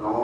9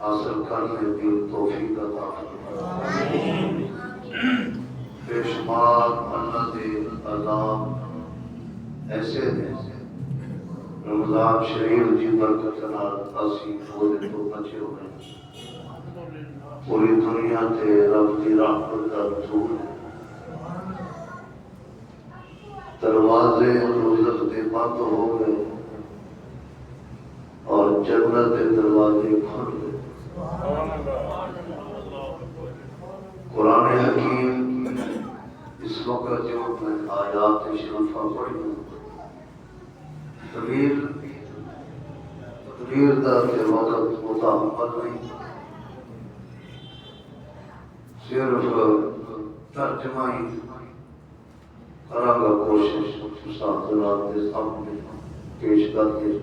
حاصل کرنے کی توفیق عطا فرمائے۔ بے شمار اللہ کے عذاب ایسے ہیں رمضان شریف کی برکت نال اسی روزے تو بچے ہوئے پوری دنیا تے رب دی رحمت کا نزول ہے۔ دروازے دوزخ دے بند ہو گئے اور جنت کے دروازے کھل گئے۔ قرآن حکیم اس وقت جو میں آیات شریفہ پڑھی تقریر دا کے وقت مطابقت نہیں، صرف ترجمہ ہی کراں گا کوشش حضرات کے سامنے پیش کر کے۔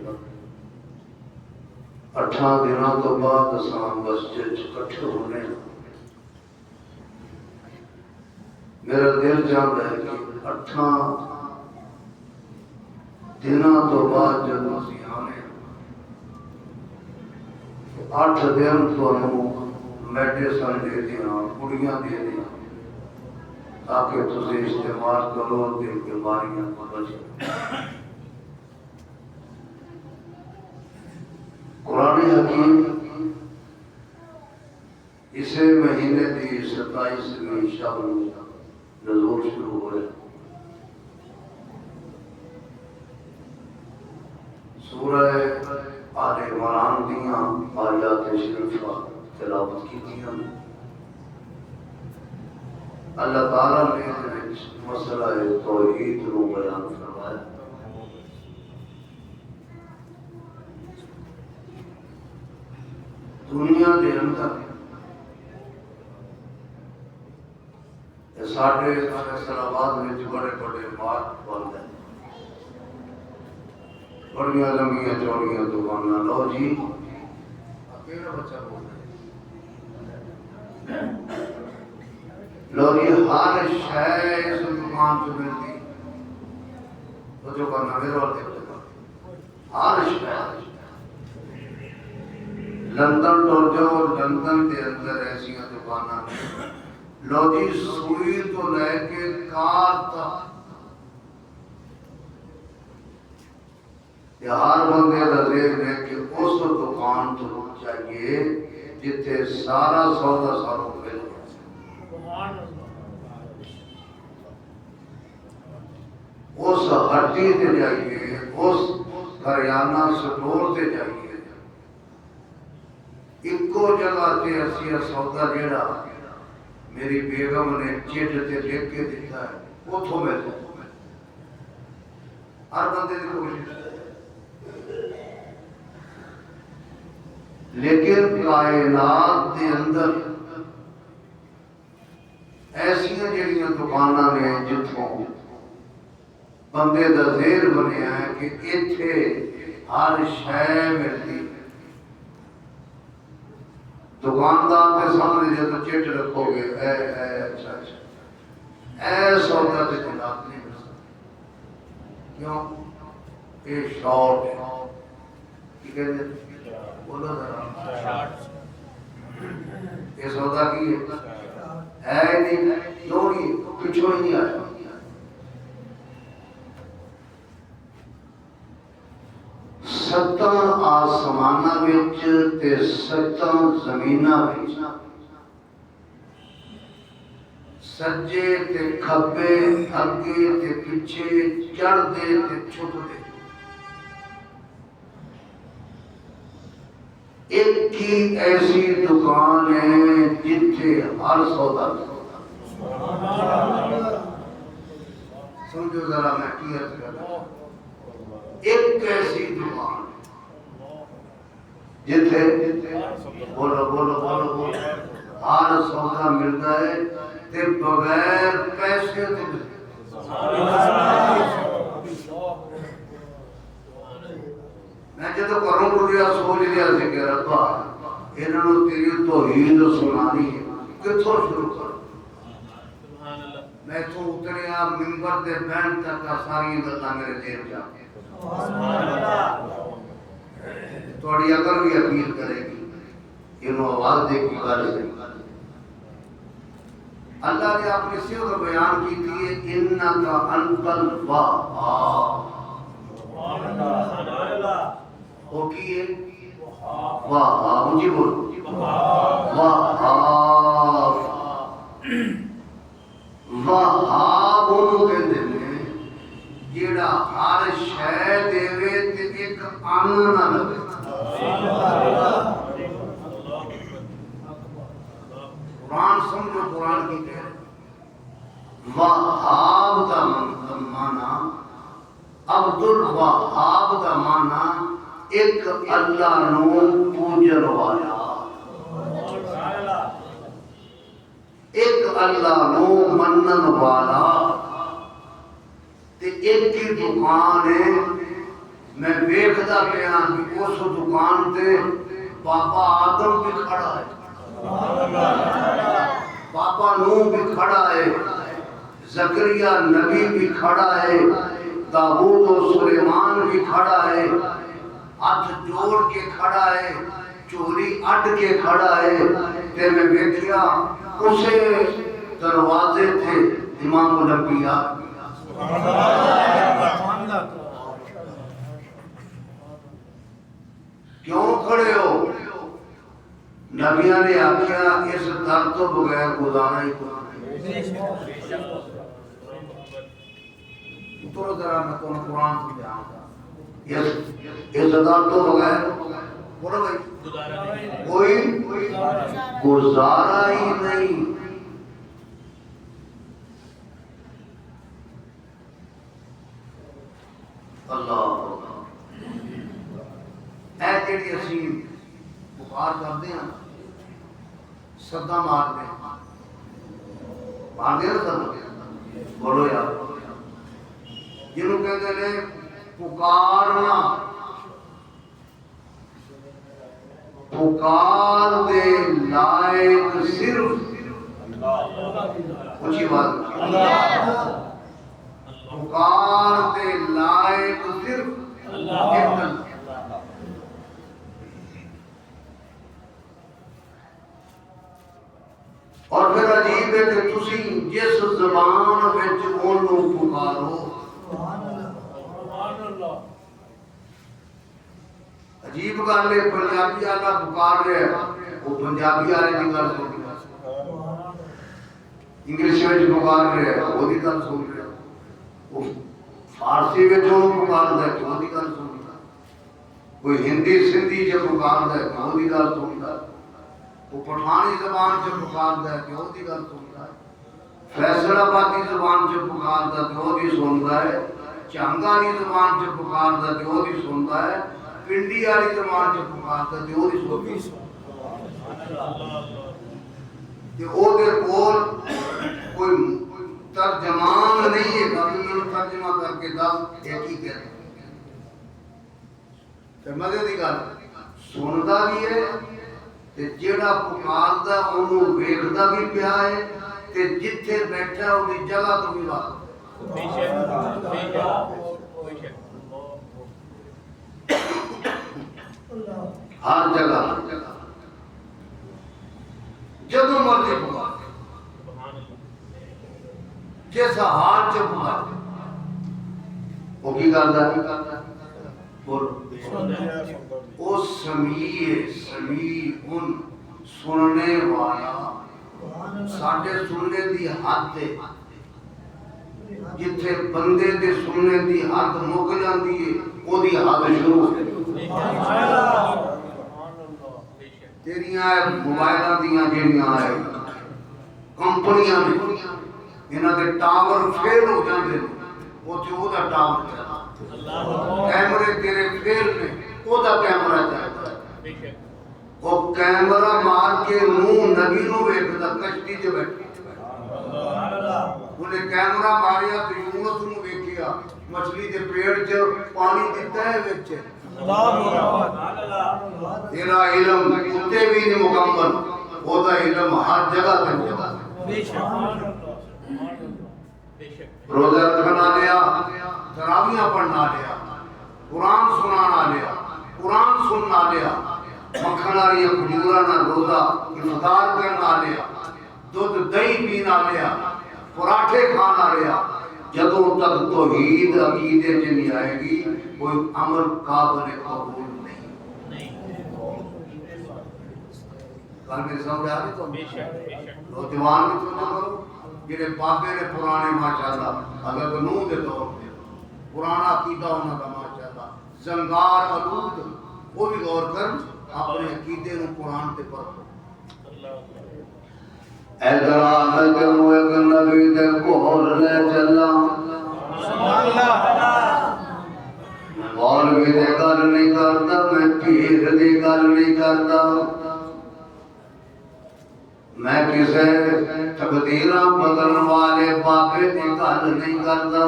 8 دنوں تو بعد اساں مسجد اکٹھے ہونے، میرا دل چاہتا ہے کہ 8 دنوں تو بعد جب اسی آنے 8 دن تو میڈیسن دے دیا، کڑیاں دے دیا تاکہ تسی استعمال کرو کہ بیماریاں کو بچیں۔ قرآن حکیم اسے مہینے کی 27ویں شب نزول شروع ہوئے۔ سورہ آل عمران دیاں آیات شریفہ تلاوت کی تھیں۔ اللہ تعالیٰ نے مسئلہ توحید کو بیان فرمایا۔ دنیا کے اندر ساڑھے فیصل آباد میں بڑے بڑے مارک بند ہیں، بڑیاں لمبیاں چوڑیاں دکاناں۔ لو جی میرا بچہ بول رہا ہے، لو جی ہر شے اس دکان سے ملتی، تو جو کرنا میرے والے ہر شے۔ لندن ٹور جاؤ، لندن کے اندر ایسی دکاناں لو جی سوئی تو لے کے کار تک ہر بندے کا ذہن ہے کہ اس دکان تو چاہیے جتنے سارا سودا ساروں مل اس ہٹی تے جائیے، اس کریانہ سٹور تے جائیے، ایکو جگہ تے اسی سودا جیڑا میری بیگم نے چٹ تے لکھ کے دیتا ہے اتھوں میں ہر بندے کی کوشش ہے۔ لیکن کائنات کے اندر ایسیاں جڑیاں دکاناں نے جتھوں بندے دا ذہن بنیا ہے کہ ایتھے ہر شے ملتی۔ دکاندار کے سامنے جب چٹ رکھو گے اے اچھا اے سودا تے جناب نہیں مل سکتا، کیوں؟ یہ شارٹ ہے، کی کہتے ہیں بولو ذرا، یہ سودا کی ہے نہیں، کیوں نہیں پچھو ہی نہیں آیا۔ ستاں آسماناں وچ تے ستاں زمیناں وچ، سجے تے کھبے، اگے تے پیچھے، چڑھدے تے چھپدے، ایک ہی ایسی دکان ہے جتھے ہر سودا سمجھو ذرا میں کی عرض کر رہا ہوں۔ ایک ایسی دکان جتھے بولو بولو بولو بولو ہر سودا ملتا ہے تے بغیر پیسے تو میں جدو کروں ٹریا سوچ لیا سی کہ ربا انہاں نوں تیری توحید سنانی ہے، کتھوں شروع کروں؟ میں تو اتریا منبر تے بہن تک ساری گلاں میرے ذہن جا کے تھوڑی عقل بھی اپیل کرے گی۔ انہوں آواز دے کی گل ہے اللہ نے اپنی صفت بیان کی تھی انکا انت الوہاب وہ کی ہے وہاب مجھے بولو وہاب وہاب انہوں کہتے ہیں جیڑا ہر شے دیوے تے ایک آنا نہ لگے قرآن سمجھو قرآن کی کہہ وہاب دا معنی عبد الوہاب دا معنی ایک اللہ نو پوجن والا ایک اللہ نو منن والا تے ایک کی دکان ہے میں ویکھدا پیا کہ اس دکان تے بابا آدم بھی کھڑا ہے بابا نوح بھی کھڑا ہے زکریا نبی بھی کھڑا ہے داؤد و سلیمان بھی کھڑا ہے ہاتھ جوڑ کے کھڑا ہے چوری اڈ کے کھڑا ہے تے میں دیکھیا اسے دروازے تھے امام الانبیاء کیوں کھڑے ہو نبیاں نے آکھیا اس در تو بغیر گزارا ہی کوئی تو ذرا میں تو قرآن سمجھاؤں گا اس در تو بغیر بولو بھائی کوئی گزارا ہی نہیں اللہ اے جڑی اسی بخار کرتے ہیں صدا مارتے ہیں نا صدا بولو یار جنہوں کہتے ہیں پکارنا پکار دے لائق صرف اونچی بات پکار دے لائق صرف ایک اور پھر عجیب ہے کہ تسی جس زبان وچ اونوں پکارو عجیب گل ہے پنجابی والا پکار رہا ہے وہ پنجابی والے کی گل سن رہا انگلش وچ پکار رہا ہے وہ دی گل سن رہا وہ فارسی وچ وہ پکاردا ہے وہ دی گل سن رہا کوئی ہندی سندھی جو پکاردا ہے وہ دی گل سن رہا وہ پٹھانی زبان جو پکاردا ہے وہ دی گل سن رہا ہے فیصل آبادی زبان جو پکاردا ہے وہ دی سن رہا ہے چانگالی زبان جو پکاردا ہے وہ دی سن رہا ہے پنڈی والی زبان جو پکاردا ہے وہ دی سن رہا ہے او دے کول کوئی ترجمان نہیں ہے کہ ترجمہ کر کے دس یہ کی کہہ رہے تے مزے دی گل سندا بھی ہے تے جیڑا پکاردا اونوں ویکھدا بھی پیا ہے تے جتھے بیٹھا اون دی جگہ تو بھی واقف ہر جگہ جدوں مرضی پکار جیسا حال چ پکار وہ کی کردا ہے وہ سمیع سننے والا ساڈے سننے دی حد ہے جتھے بندے دے سننے دی حد مک جاندی ہے او دی حد شروع ہے تیریاں موبائلاں دیاں جڑیاں ہے کمپنیاں نے انہاں دے ٹاور فیل ہو جاندے اوتھے او دا ٹاور چلدا کیمرے تیرے فیل نے او دا کیمرہ چلدا وہ کیمرہ مار کے منہ نبی نو ویکھدا کشتی تے بیٹھا انہیں کیمرہ ماریا تو یونس نو ویکھیا مچھلی دے پیڑ چ پانی دتا ہے وچ تیرا علم کتے بھی نہیں مکمل وہ دا علم ہر جگہ تے روزہ رکھنا لیا تراویح پڑھنا لیا قرآن سنانا لیا قرآن سننا لیا مکھن والی کھجوراں نال روزہ افطار کرنا لیا، دودھ دہی پینا لیا، پراٹھے کھانا لیا، جدوں تک توحید عقیدے چ نہیں آئے گی کوئی عمل قابل قبول نہیں۔ گل میری سمجھ آ رہی تو نوجوان بھی سمجھ کرو، جڑے بابے نے پرانے ماشاءاللہ حضرت نوح دے دور میں پرانا عقیدہ انہاں دا ماشاءاللہ زنگار آلود، وہ بھی غور کر اپنے عقیدے نو قرآن تے پڑھو۔ اعتراض کرو ایک نبی دے کول لے چلا، مولوی دی گل نہیں کردا، میں پیر دی گل نہیں کردا، میں کسے تقدیراں بدلن والے بابے دی گل نہیں کردا،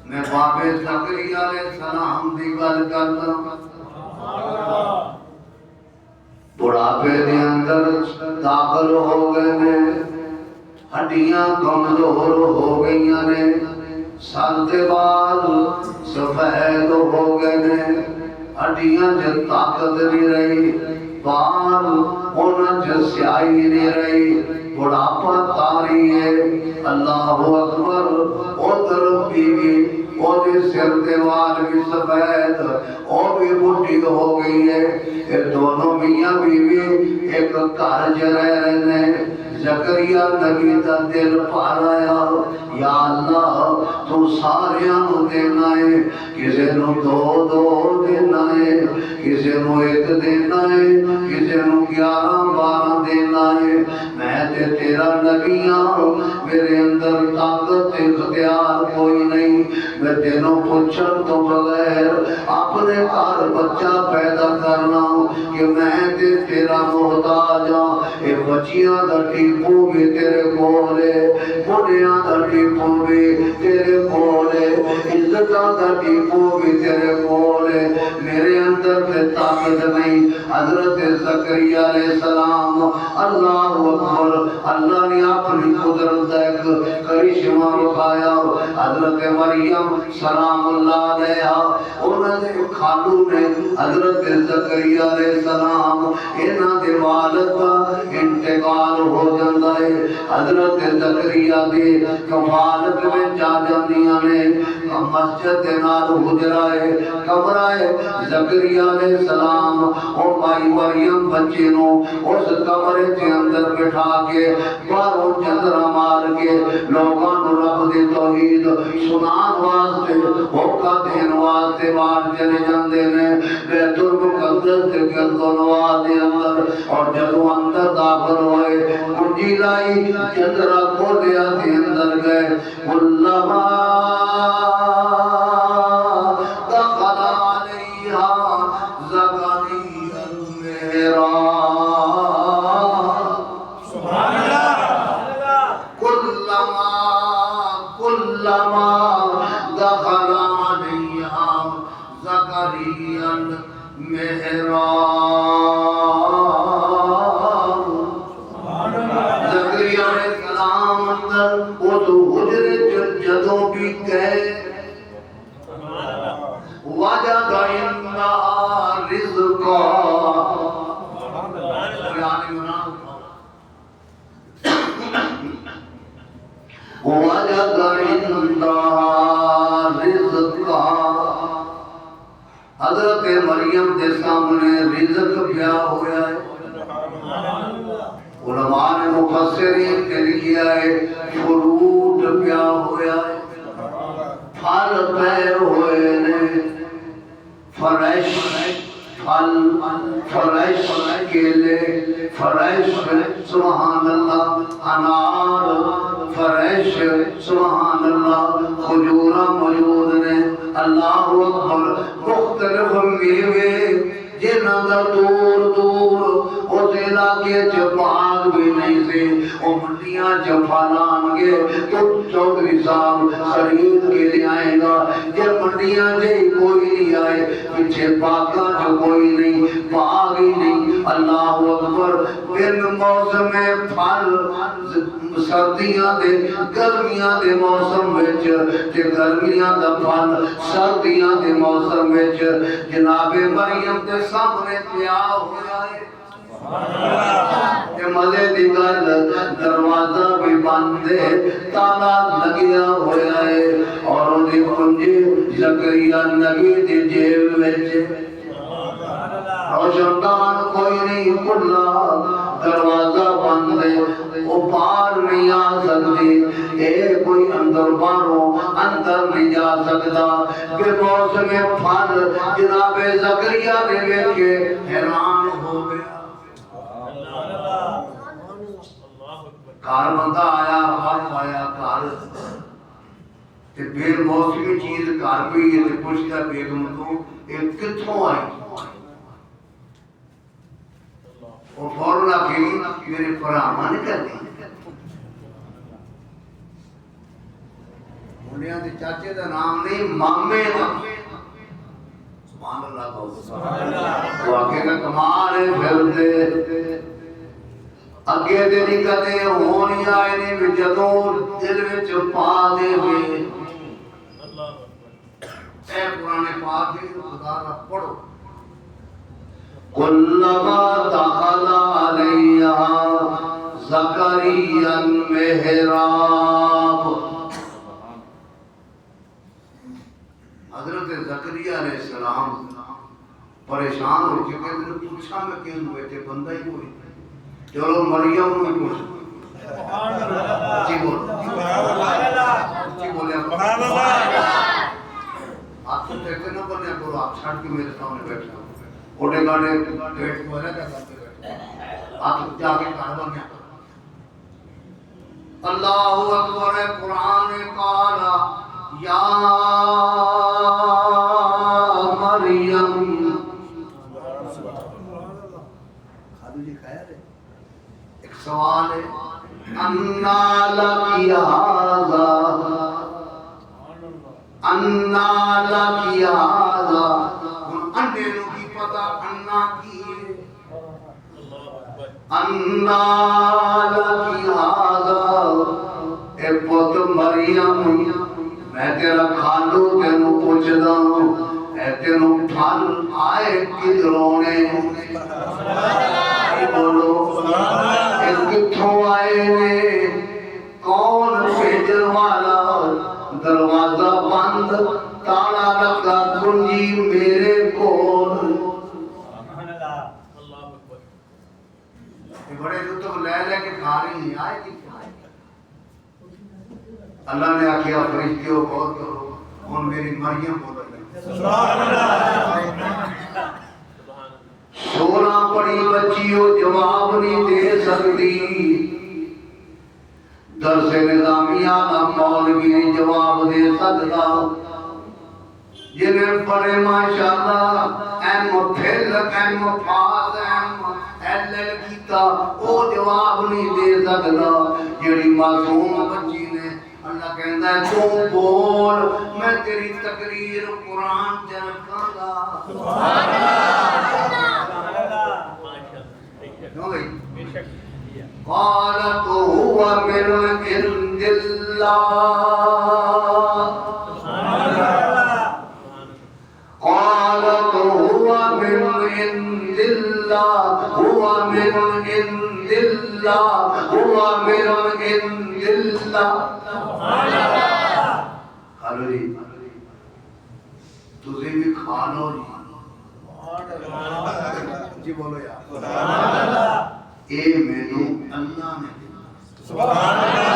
میں بابے زکریا علیہ السلام دی گل کردا۔ بڑھاپے دے اندر داخل ہو گئے نے، ہڈیاں کمزور ہو گئیاں نے، سر دے بال سفید ہو گئے نے، ہڈیاں چ طاقت نہیں رہی، بال انہاں چ سیاہی نہیں رہی، بڑھاپا تاری ہے۔ اللہ اکبر، ادھر بیوی او دے سر دے وال بھی سفید، او بھی بڈھی ہو گئی ہے، یہ دونوں میاں بیوی ایک گھر چ رہ رہے ہیں۔ زکریا نبی دا دل پار آیا، یا اللہ تو ساریاں نو دینا ہے، کسے نو دو دو دینا ہے، کسے نو ایک دینا ہے، کسے نو 11-12 دینا ہے، میں تے تیرا نبی ہوں، میرے اندر طاقت اختیار کوئی نہیں، میں تینوں پوچھن تو بغیر اپنے گھر بچہ پیدا کرنا کہ میں تے تیرا محتاج ہوں۔ اے بچیاں دا ٹیپو بھی تیرے کولے، بڑیاں دا ٹیپو بھی تیرے کولے، عزتاں دا ٹیپو بھی تیرے کولے، میرے اندر تے طاقت نہیں۔ حضرت زکریا علیہ السلام، اللہ اکبر، اللہ نے اپنی قدرت کا ایک کرشمہ دکھایا۔ حضرت مریم سلام اللہ علیہا، انہوں نے خالو نے حضرت زکریا علیہ السلام انہاں دے والد کا انتقال ہو جاتا ہے، حضرت زکریا دی کفالت میں جا جاندیاں نے، مسجد دے نال حجرہ ہے، کمرہ ہے، زکریا علیہ السلام اور مائی مریم بچے نو اس کمرے کے اندر بٹھا کے باہروں چدرہ مار کے لوگاں نو رب دی توحید سنان واسطے ہوکا دین واسطے باہر چلے جاندے نے بیت المقدس کے گرد و نواز دے اندر، اور جدو اندر داخل ہوئے کنجی لائی چدرہ کھولیا دے اندر گئے، علماء دخل علیہا زکریا المحراب، کلما دخل علیہا زکریا المحراب، زکریا علیہ السلام اندر اس حجرے جدوں بھی گئے، وجد عندها رزقا، وجد عندها رزقا، حضرت مریم کے سامنے رزق پیا ہوا ہے۔ علماء نے مفسرین نے لکھا ہے فروٹ پیا ہوا ہے، پھل پے ہوئے نے، فریش پھل، فریش کیلے، فریش سبحان اللہ انار، فریش سبحان اللہ کھجورا موجود نے، اللہ اکبر، مختلف میوے جنہاں دا دور دور اس علاقے چ باغ بھی نہیں سے، وہ منڈیاں چ پھلان گے تو چودھری صاحب خرید کے لے آئے گا، جب منڈیاں چ کوئی نہیں آئے، پیچھے باغاں چ کوئی نہیں، باغ ہی نہیں، اللہ اکبر، بن موسم پھل سردیاں دے گرمیاں دے موسم وچ تے گرمیاں دا پھل سردیاں دے موسم وچ، جناب مریم دے سامنے پیا ہویا ہے کہ مزے دی گل دروازہ بھی بند ہے تالا لگیا ہویا ہے اور دی کنجی زکریا نبی دی جیب وچ روشندان کوئی نہیں کھلا دروازہ بند ہے وہ باہر نہیں آ سکتی اے کوئی اندر باہروں اندر نہیں جا سکتا کہ موسم پھل جناب زکریا نے ویکھے حیران ہو گیا گھر بندہ آیا باہر آیا گھر تے بے موسمی چیز گھر پہ یہ تے پوچھتا بیگم تو یہ کتھوں آئی وہ فوراً آگئی میرے فراہمہ نے کر دی بولیاں دے چاچے دا نام نہیں مامے دا سبحان اللہ کو وہ آگے کا کمال ہے پھر دے اگے دے نہیں کہتے ہونی آئے نہیں بھی جدوں دل میں چپا دے ہوئے اے قرآن پاک ہے خدا را پڑھو کلما دخل علیہا زکریا المحراب حضرت زکریا علیہ السلام پریشان ہو چکے تھے پوچھا میں کیوں ہوئے تھے بندہ ہی کوئی چلو مریم میں پوچھ جی بول جی بولے آپ تو کہتے نہ بولے کرو آپ چھڑ کے میرے سامنے بیٹھا اوڑے گاڑے بیٹھ کو ہے کیا کرتے بیٹھے آپ جا کے کاروا میں اللہ اکبر قرآن قالا یا مریم خادو جی خیر ہے ایک سوال ہے انا لکی هذا انا لکی هذا انڈے نو کی پتا انا کی انا لکی هذا اے پت مریم میں تیرا کھالو تینو پوچھدا اے تینو پھل آئے کدھروں نے بولو اے کتھوں آئے نے کون بھیجن والا دروازہ بند تالا لگا کنجی میرے کول یہ بڑے لطف لے لے کے کھا رہی ہیں آئے کی اللہ نے آکھیا فرشتیوں غور کرو ان میری مریم بول رہی سونا پڑی بچیوں جواب نہیں دے سکتی درس نظامیہ کا مولوی نہیں جواب دے سکتا جنہیں پڑھے ماشاءاللہ ایم پھل ایم پاس ایم ایل ایل کیتا وہ جواب نہیں دے سکتا جڑی معصوم بچی نے اللہ کہندا ہے تو بول میں تیری تقریر قرآن چ رکھاں گا سبحان اللہ کیوں بھائی قالت هو من عند الله قالت هو من عند الله هو من عند الله هو من عند الله کھالو جی تسی بھی کھالو جی بولو یار اے مینو اللہ نے سبحان اللہ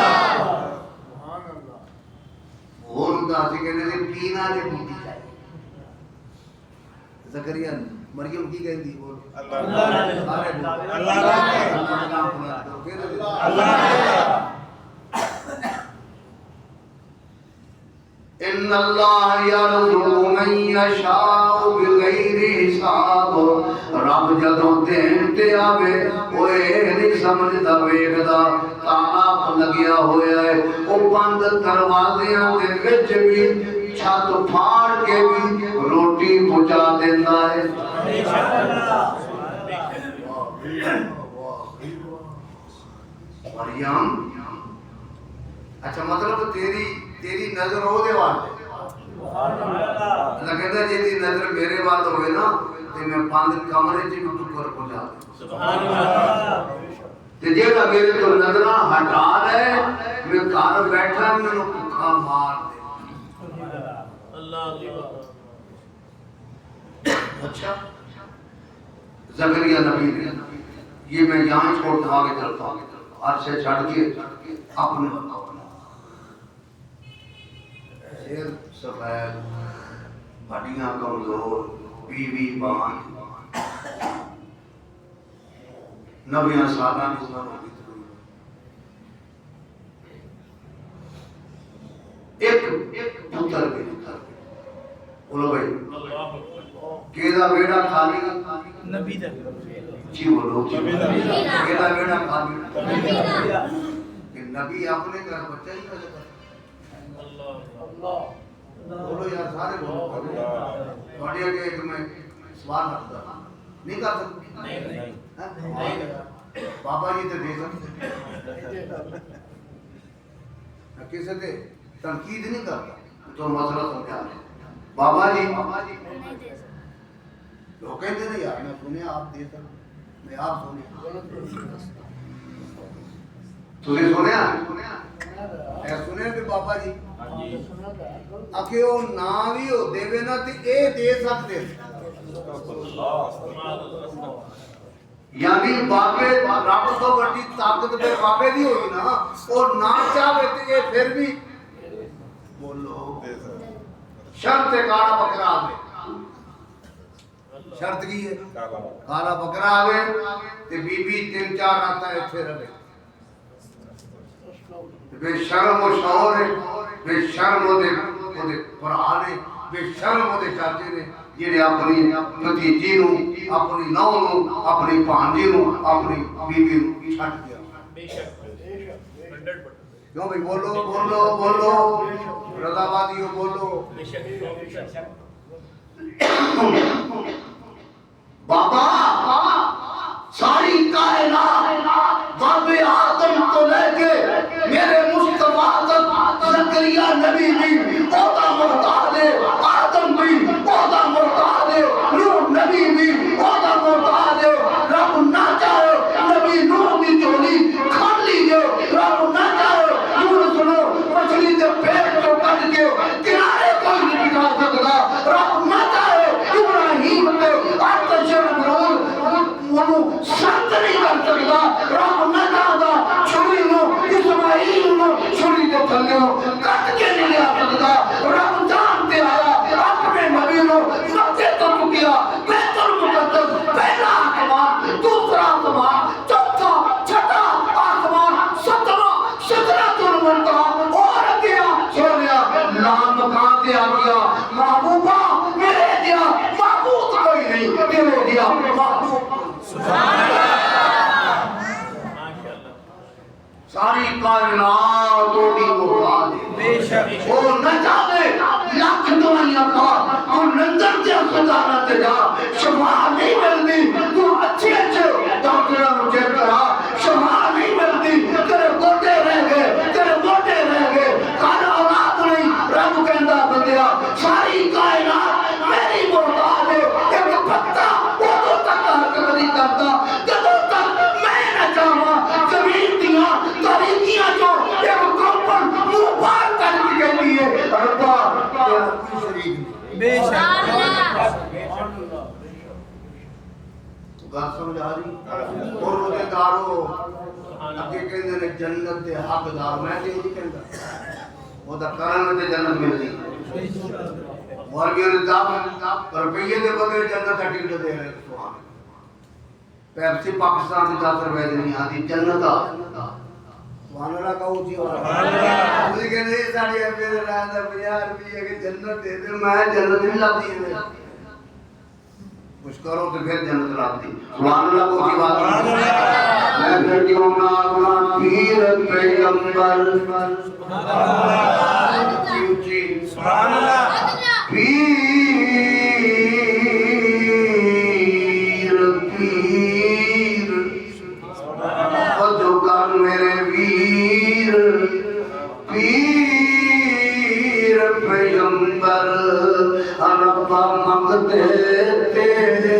سبحان اللہ اور داسی کہنے سے پینا دے پیتی جائے زکریا مریم کی کہندی بول اللہ ان اللہ یرزق من یشاء بغیر حساب رب جدوں دین تے آوے اوے نہیں سمجھدا ویکھدا تالا لگیا ہویا ہے او بند دروازیاں دے وچ بھی چھت پھاڑ کے بھی روٹی پہنچا دیندا ہے مریم اچھا مطلب تیری نظر ہو دے والے اللہ کہتا ہے جی تیری نظر میرے وال ہوئے نا تو تے میں بند کمرے چ بھی ٹکر پہنچا دے سبحان اللہ تے جیڑا میرے کو نظراں ہٹا لے میں گھر بیٹھا مینوں بھوکا مار دے اللہ اللہ اچھا زکریا نبی نے یہ میں یہاں چھوڑ کے آگے چلتا ہوں عرشے چھڑ کے اپنے سیر سفید ہڈیاں کمزور بیوی بان نبیاں سالہ کی عمر ہوگی ایک پتر بھی بولو بھائی کیدا بیڑا خالی نبی دا جی بولو کیدا بیڑا خالی کہ نبی اپنے گھر بچہ ہی پیدا کرتا اللہ بولو یار سارے بولو تھوڑی اگے ایک میں سوال رکھتا نہیں کر سکتے بابا جی تے دے سکتے کسے تے تنقید نہیں کرتا تو مسئلہ سمجھا لے بابا جی لوگ کہتے ہیں یار میں سنیا آپ دے سکتے میں آپ سنیا تجھے سنیا اے سنے کہ بابا جی اکھے وہ نہ بھی ہو دے نا تے اے دے سکتے یعنی بابے رب تو بڑی طاقت پہ بابے دی ہوئی نا اور نہ چاہے تے اے پھر بھی بولو شرط کالا بکرا آوے شرط کی ہے کالا بکرا آوے تے بی بی 3-4 راتاں ایتھے رہے بے شرم و شعور ہے بے شرم و دے بھرا نے بے شرم و دے چاچے نے جڑے اپنی بھتیجی نو اپنی نو نو اپنی بھانجی نو اپنی بیوی نو چھڈ دیا بے شک 100% کیوں بھائی بولو بولو بولو رضا بادیو بولو بے شک بابا ساری کائنات باب آدم کو لے کے میرے مصطفیٰ تک زکریا نبی بھی پودا محتاج ہے آدم بھی پودا محتاج ہے نوح نبی بھی پودا محتاج ہے رب نہ چاہے نبی نوح کی جوڑی کھا لیجئے رب نہ چاہے نور سنو مچھلی کے پیٹ کو کٹ کے کنارے کوئی نہیں بٹھا سکتا رب نہ چاہے ابراہیم کے آتش برود وہ شرط نہیں کر سکتا رب نہ چاہتا چھری نو اسماعیل نو چھری کے تھلے کٹ کے نہیں لیا سکتا رب جانتے آیا اپنے نبی نو مکے تو کیا بیت المقدس پہلا آسمان دوسرا آسمان چوتھا چھٹا آسمان ستواں سدرۃ المنتہا اور گیا سونیا نام مکان دیا گیا محبوبہ میرے دیا معبود کوئی نہیں تیرے دیا محبوب سبحان اللہ ساری کائنات کی مراد بے شک وہ نہ چاہے لاکھ دوائیاں کھا تو لندن سے خزانہ تے جا شفا نہیں ملتی تو اچھے اچھے ڈاکٹروں کو چیک کرا شفا نہیں ملتی تیرے گوٹے رہ گئے تیرے موٹے رہ گئے کھانا اولاد نہیں رب کہندا بندیا ساری کائنات میری محتاج ہے ایک پتا وہ تک حق نہیں کرتا جدوں تک میں نہ چاہواں زمین دیاں تاریکیاں جو ایک کمپن منہ باہر کر کے کہتی ہے ربا تیرا کوئی شریک نہیں بے شک گل سمجھ آ رہی اور وہ دارو اگے کہندے نے جنت دے حقدار میں تے نہیں کہندا وہ دا کرن تے جنت ملدی مولویوں نے دعوت روپیے دے بدلے جنت دا ٹکٹ دے رہے سبحان پیپسی پاکستان سے 10 روپے دی نہیں آتی جنت آ سبحان اللہ کا اونچی آواز مجھے کہندے ساڈی میرے رات دا 50 روپے کہ جنت دے دے میں جنت نہیں لبدی ہے کچھ کرو تو پھر جنت لبدی سبحان اللہ کو اونچی آواز میں پھر کیوں نہ اپنا پیر پیغمبر سبحان اللہ اونچی سبحان اللہ پیر پیر جو کر میرے ویر پیر پیغمبر رب منگتے تیرے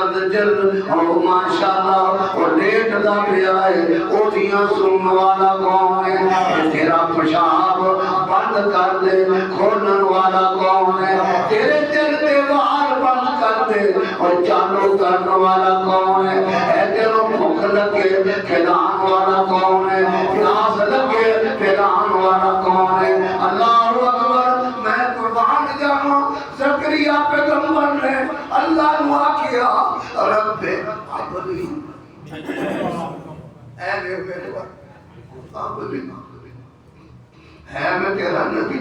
درد جلد او ماشاءاللہ او لیٹ دا پیا ہے او دیاں سنن والا کون ہے تیرا پیشاب بند کر دے کھولن والا کون ہے تیرے دل دے وار بند کر دے اور چالو کرن والا کون ہے اے تیروں بھوک لگے کھلان والا کون ہے پیاس لگے پلان والا کون ہے اللہ اکبر میں قربان جاؤں زکریا پیغمبر نے اللہ نو کیا رب ابلی اے میرے ابلی ہے میں تیرا نبی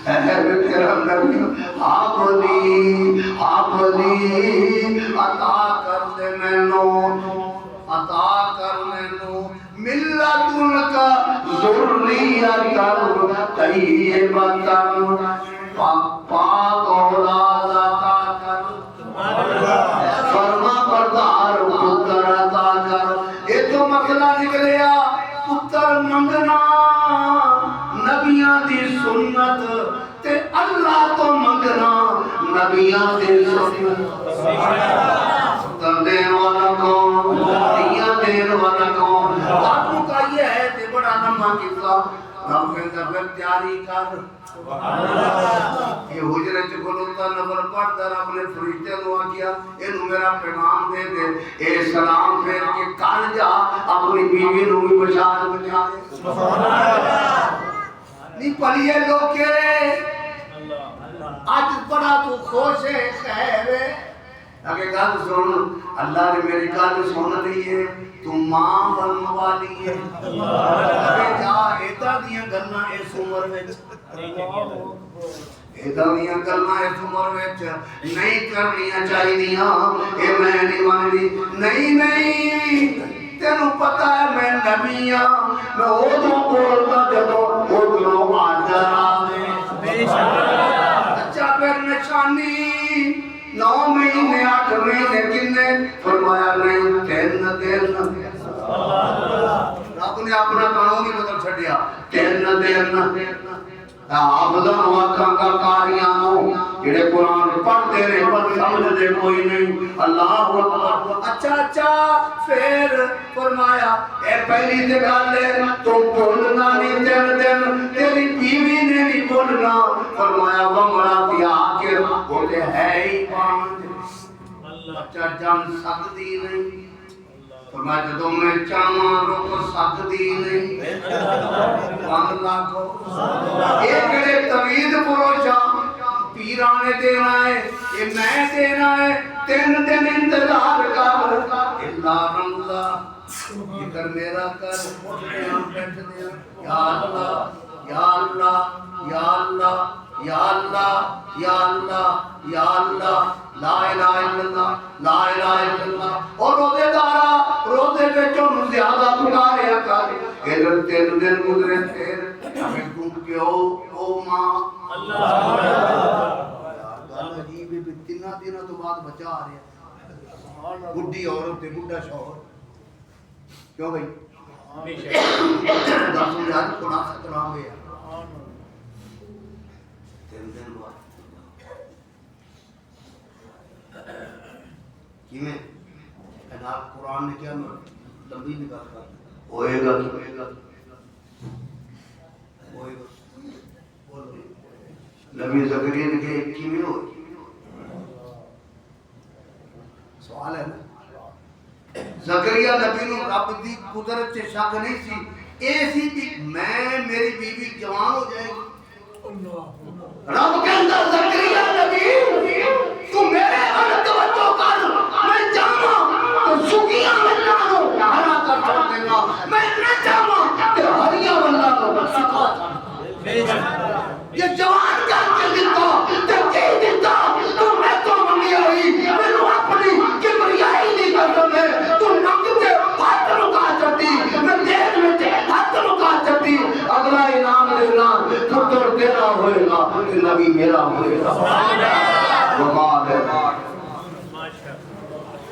اے میں تیرا نبی ابلی عطا کر دے مینوں عطا کر مینوں ملتن کا ذریت طیبتن پاک اولاد عطا کر فرما بردار پتر عطا کر یہ تو مسئلہ نکلیا پتر منگنا نبیاں دی سنت تے اللہ تو منگنا نبیاں دی سنت دین والا کون دیا دین والا کون آپ کا یہ ہے کہ بڑا لمبا قصہ رب کے در جاری کر یہ حجرت کھلوتا نفر پڑھتا رب نے فرشتے نو کیا اینو میرا پیغام دے دے اے سلام پھیر کے کل جا اپنی بیوی نو بھی بشارت دیا نہیں پڑھیے لوگ کے آج بڑا تو خوش ہے خیر ہے اگر گل سن اللہ نے میری گل سن لی ہے تو ماں بننے والی ہے اگر جا ایدہ دیاں گلنا اس عمر وچ ایدہ دیاں گلنا اس عمر وچ نہیں کرنیاں چاہی دیاں اے میں نہیں مانگی نہیں تینوں پتہ ہے میں نبی ہاں میں ادھوں بولتا جدوں ادھوں آجر آوے اچھا پھر نشانی 9 مہینے 8 مہینے کنے فرمایا نہیں 3 دن رب نے اپنا قانون ہی بدل چھڈیا 3 دن حافظاں واکھاں کا کاریاں جڑے قرآن پڑھتے رہے پر سمجھتے کوئی نہیں اللہ اکبر اچھا پھر فرمایا اے پہلی تے گل ہے تو بولنا نہیں 3 دن تیری بیوی نے نہیں بولنا فرمایا بمڑا دیا کے بولے ہے ہی 5 بچہ جان سکتی نہیں فرمایا جدوں میں چاہاں روک سکتی نہیں 5 لاکھ ایک کڑے طویل پروشا پیرانے دینا ہے یہ میں دینا ہے 3 دن انتظار کر اللہ رمضا ذکر میرا کر بیٹھ دیا یا اللہ یا اللہ یا اللہ یا اللہ یا اللہ یا اللہ لا الہ الا اللہ لا الہ الا اللہ اور روزے دارا روزے بچوں زیادہ پکاریا کر ادھر 3 دن گزرے پھر ہمیں ڈوب کے او ماں اللہ عجیب ہے 3 دنوں تو بعد بچا آ رہا بڈھی عورت تے بڈھا شوہر کیوں بھائی دسوں یار خدا سترام ہے 3 دن بعد کیویں جناب قرآن نے کیا لمبی نگاہ کر ہوئے گا نبی زکریا نے کہا کیویں ہوئی سوال ہے نا زکریا نبی نو رب دی قدرت سے شک نہیں سی اے سی بھی میں میری بیوی جوان ہو جائے گی رب کہندا زکریا